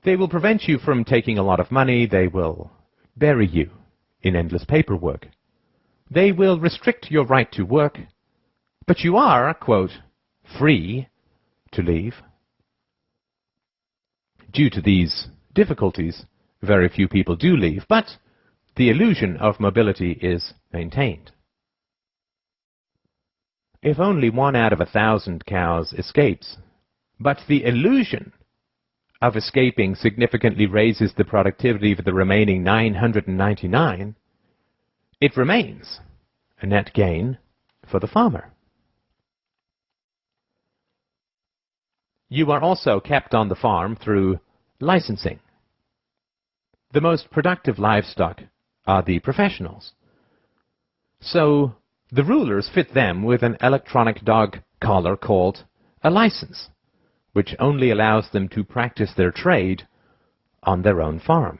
They will prevent you from taking a lot of money. They will bury you in endless paperwork. They will restrict your right to work, but you are, quote, free to leave. Due to these difficulties, very few people do leave, but the illusion of mobility is maintained. If only 1 out of 1,000 cows escapes, but the illusion of escaping significantly raises the productivity of the remaining 999, it remains a net gain for the farmer. You are also kept on the farm through licensing. The most productive livestock are the professionals. So the rulers fit them with an electronic dog collar called a license, which only allows them to practice their trade on their own farm.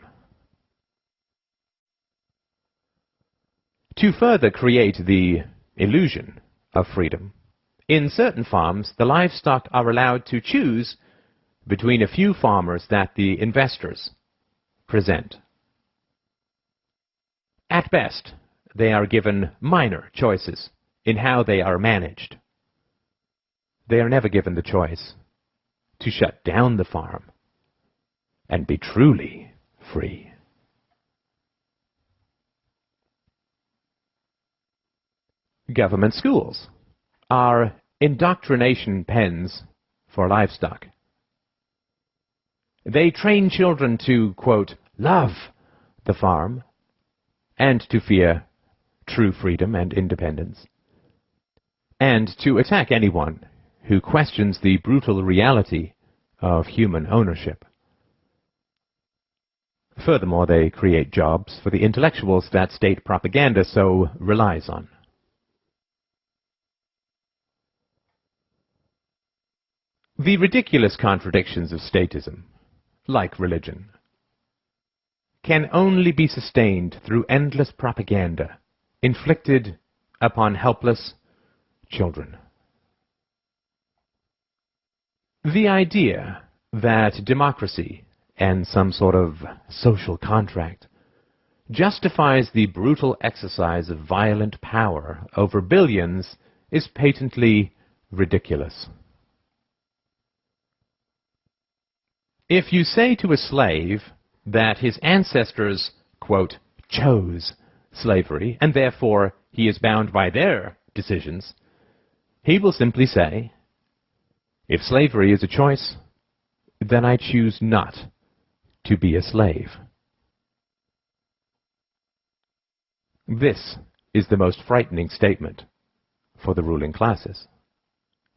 To further create the illusion of freedom, in certain farms, the livestock are allowed to choose between a few farmers that the investors present. At best, they are given minor choices in how they are managed. They are never given the choice to shut down the farm and be truly free. Government schools are indoctrination pens for livestock. They train children to, quote, love the farm and to fear true freedom and independence, and to attack anyone who questions the brutal reality of human ownership. Furthermore, they create jobs for the intellectuals that state propaganda so relies on. The ridiculous contradictions of statism, like religion, can only be sustained through endless propaganda inflicted upon helpless children. The idea that democracy and some sort of social contract justifies the brutal exercise of violent power over billions is patently ridiculous. If you say to a slave that his ancestors, quote, chose slavery, and therefore he is bound by their decisions, he will simply say, if slavery is a choice, then I choose not to be a slave. This is the most frightening statement for the ruling classes,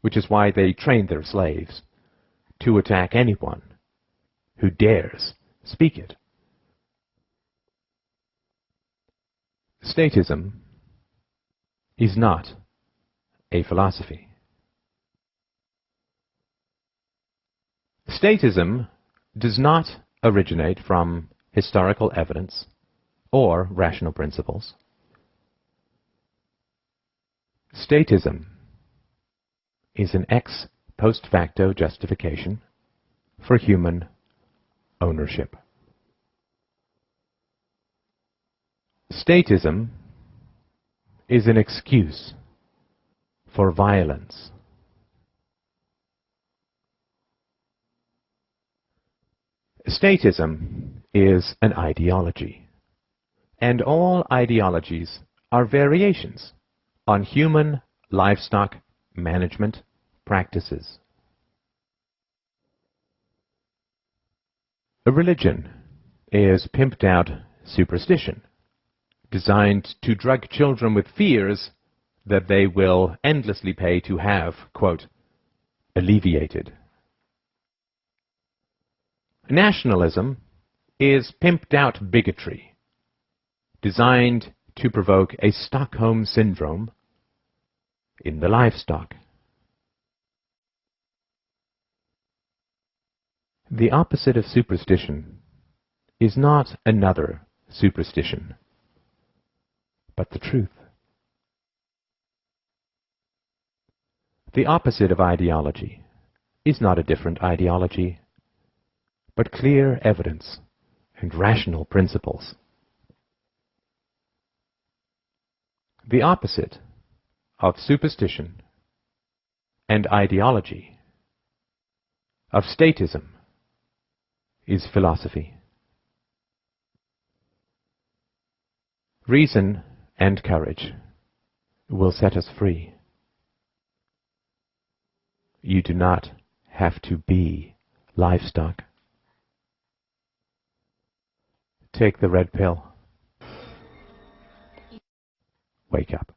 which is why they train their slaves to attack anyone who dares speak it. Statism is not a philosophy. Statism does not originate from historical evidence or rational principles. Statism is an ex post facto justification for human ownership. Statism is an excuse for violence. Statism is an ideology, and all ideologies are variations on human livestock management practices. A religion is pimped out superstition, designed to drug children with fears that they will endlessly pay to have, quote, alleviated. Nationalism is pimped out bigotry, designed to provoke a Stockholm syndrome in the livestock. The opposite of superstition is not another superstition, but the truth. The opposite of ideology is not a different ideology, but clear evidence and rational principles. The opposite of superstition and ideology, of statism, is philosophy. Reason and courage will set us free. You do not have to be livestock. Take the red pill. Wake up.